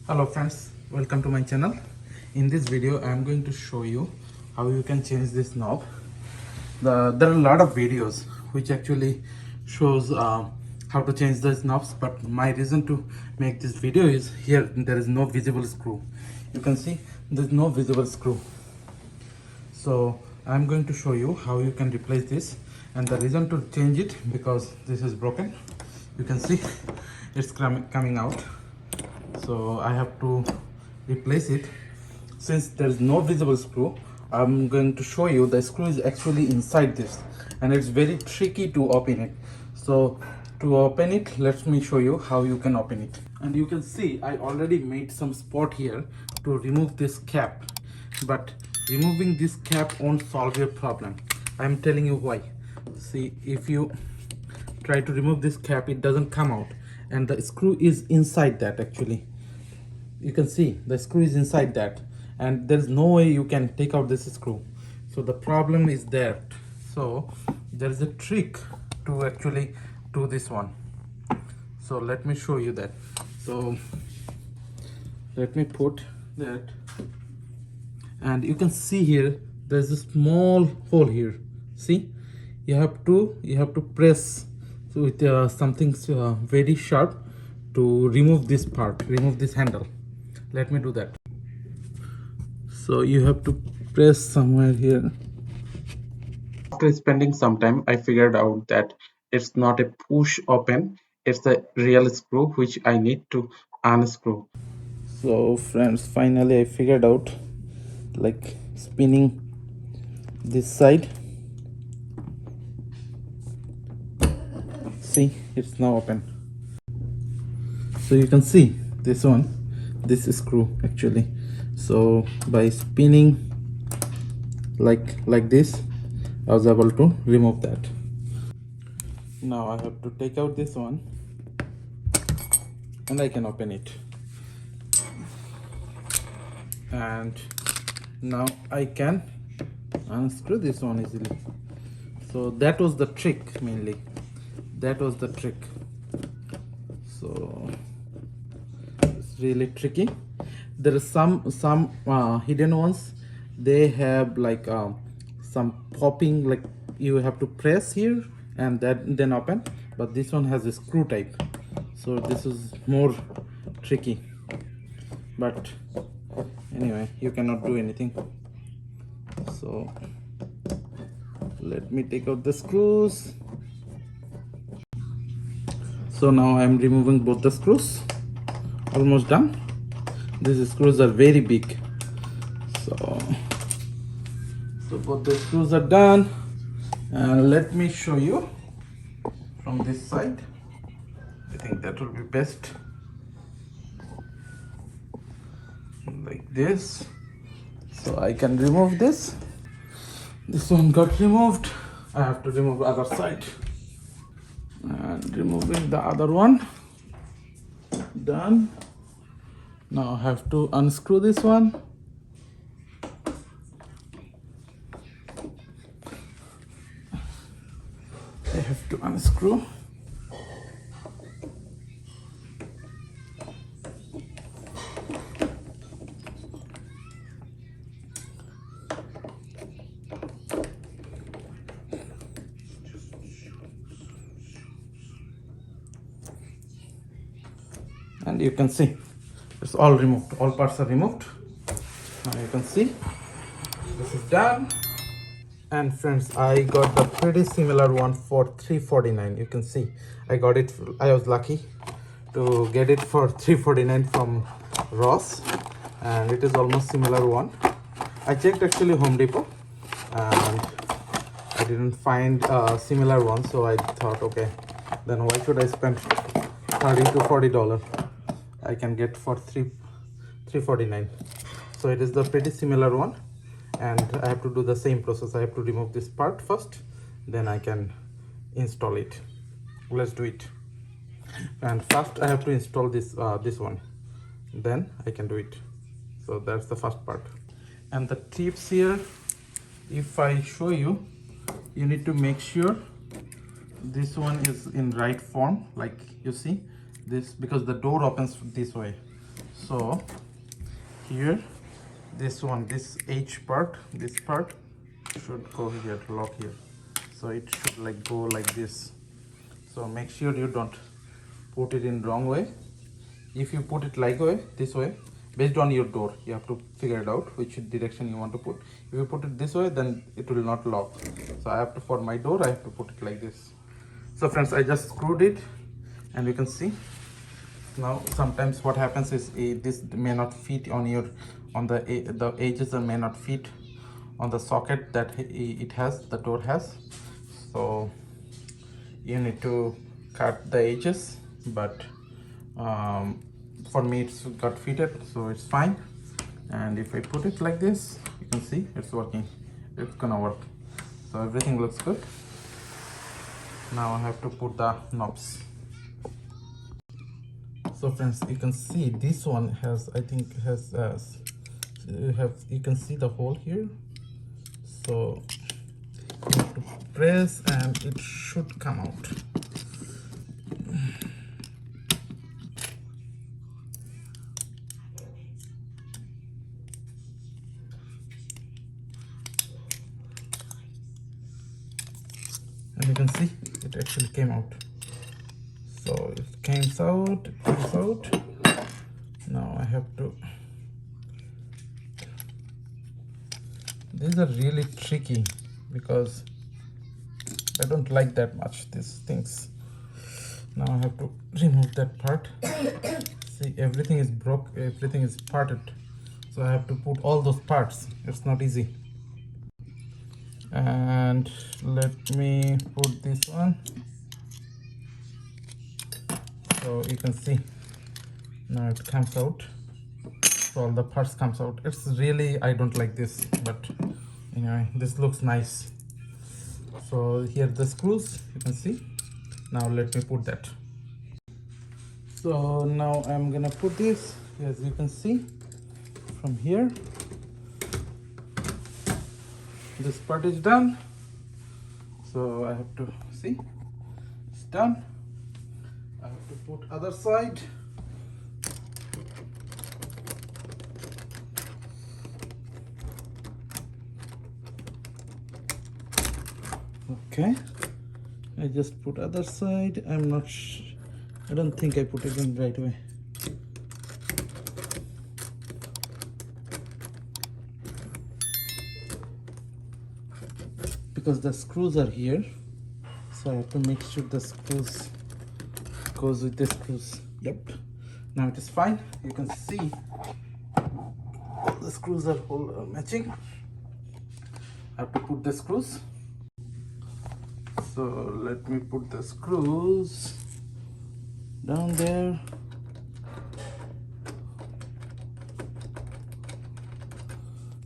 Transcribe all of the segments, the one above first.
Hello friends, welcome to my channel. In this video I am going to show you how you can change this knob. There are a lot of videos which actually shows how to change these knobs, but my reason to make this video is here there is no visible screw. You can see there's no visible screw, so I'm going to show you how you can replace this. And the reason to change it, because this is broken. You can see it's coming out, so I have to replace it. Since there's no visible screw, I'm going to show you the screw is actually inside this, and it's very tricky to open it. So to open it, let me show you how you can open it. And you can see I already made some spot here to remove this cap, but removing this cap won't solve your problem. I'm telling you why. See, if you try to remove this cap, it doesn't come out, and the screw is inside that. Actually, you can see the screw is inside that, and there's no way you can take out this screw. So the problem is there. So there is a trick to actually do this one. So let me show you that. So let me put that, and you can see here there's a small hole here. See, you have to press with something very sharp to remove this part, remove this handle. Let me do that. So you have to press somewhere here. After spending some time, I figured out that it's not a push open, it's a real screw which I need to unscrew. So friends, finally I figured out, like spinning this side. See, it's now open. So you can see this one, this screw actually. So by spinning like this, I was able to remove that. Now I have to take out this one, and I can open it. And now I can unscrew this one easily. So that was the trick, mainly that was the trick. So it's really tricky. There are some hidden ones. They have like some popping, like you have to press here and that then open, but this one has a screw type, so this is more tricky. But anyway, you cannot do anything. So let me take out the screws. So now I'm removing both the screws. Almost done. These screws are very big. So both the screws are done. And let me show you from this side. I think that will be best. Like this. So I can remove this. This one got removed. I have to remove the other side. And removing the other one. Done. Now I have to unscrew this one. I have to unscrew. And you can see it's all removed, all parts are removed. Now you can see this is done. And friends, I got the pretty similar one for $3.49. You can see I got it, I was lucky to get it for $3.49 from Ross, and it is almost similar one. I checked actually Home Depot and I didn't find a similar one, so I thought, okay, then why should I spend $30 to $40? I can get for $3.49. So it is the pretty similar one, and I have to do the same process. I have to remove this part first, then I can install it. Let's do it. And first I have to install this one, then I can do it. So that's the first part. And the tips here, if I show you, you need to make sure this one is in right form, like you see this, because the door opens this way. So here, this one, this H part, this part should go here, lock here. So it should like go like this. So make sure you don't put it in wrong way. If you put it like this way, based on your door, you have to figure it out which direction you want to put. If you put it this way, then it will not lock. So I have to, for my door, I have to put it like this. So friends, I just screwed it, and you can see. Now sometimes what happens is this may not fit on your, on the edges, and may not fit on the socket that it has, the door has. So you need to cut the edges, but for me it's got fitted, so it's fine. And if I put it like this, you can see it's working, it's gonna work. So everything looks good. Now I have to put the knobs. So friends, you can see this one has, I think has you can see the hole here. So you have to press and it should come out. And you can see it actually came out. So it comes out, Now I have to, these are really tricky because I don't like that much these things. Now I have to remove that part. See, everything is broke, everything is parted. So I have to put all those parts. It's not easy. And let me put this one. So you can see now it comes out. So all the parts comes out. It's really, I don't like this, but anyway, this looks nice. So here the screws, you can see. Now let me put that. So now I'm gonna put this, as you can see from here. This part is done. So I have to see, it's done. I have to put other side. Okay, I just put other side. I'm not I don't think I put it in right way. Because the screws are here, so I have to make sure the screws goes with the screws. Yep, now it is fine. You can see all the screws are all matching. I have to put the screws. So let me put the screws down there.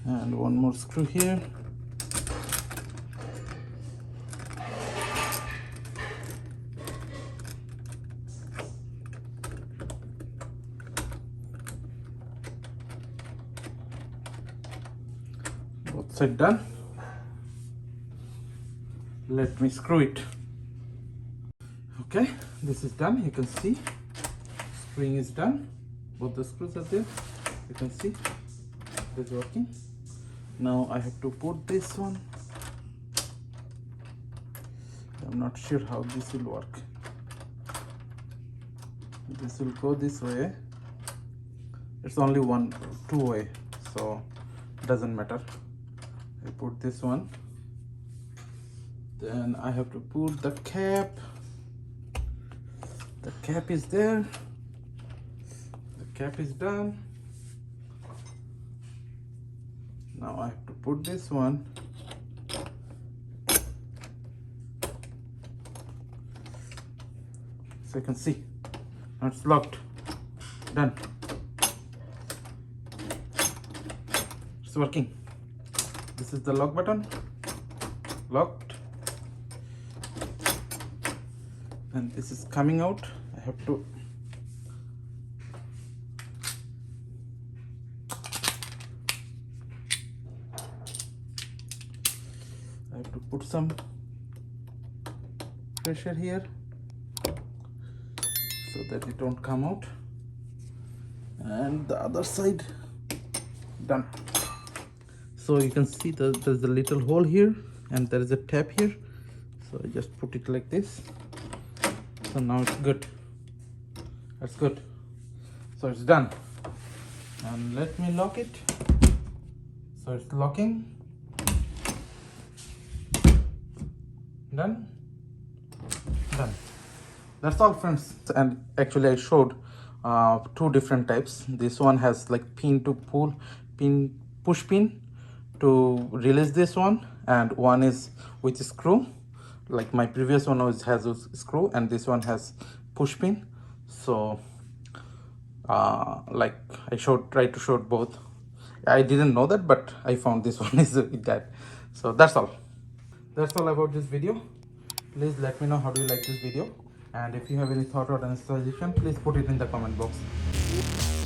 And one more screw here. Both sides done. Let me screw it. Okay, this is done. You can see screwing is done. Both the screws are there. You can see it is working. Now I have to put this one. I'm not sure how this will work. This will go this way. It's only two way, so it doesn't matter. I put this one. Then I have to put the cap. The cap is there. The cap is done. Now I have to put this one. So you can see, now it's locked. Done. It's working. This is the lock button. Locked. And this is coming out. I have to put some pressure here so that it don't come out. and the other side. Done. So you can see there's a little hole here and there is a tab here, so I just put it like this. So now it's good. That's good. So it's done. And let me lock it. So it's locking. Done. Done. That's all, friends. And actually I showed two different types. This one has like pin to pull, pin, push pin to release this one, and one is with screw. Like my previous one has a screw, and this one has push pin. So like I tried to show both. I didn't know that, but I found this one is with that. So that's all about this video. Please let me know how do you like this video, and if you have any thought or any suggestion, please put it in the comment box.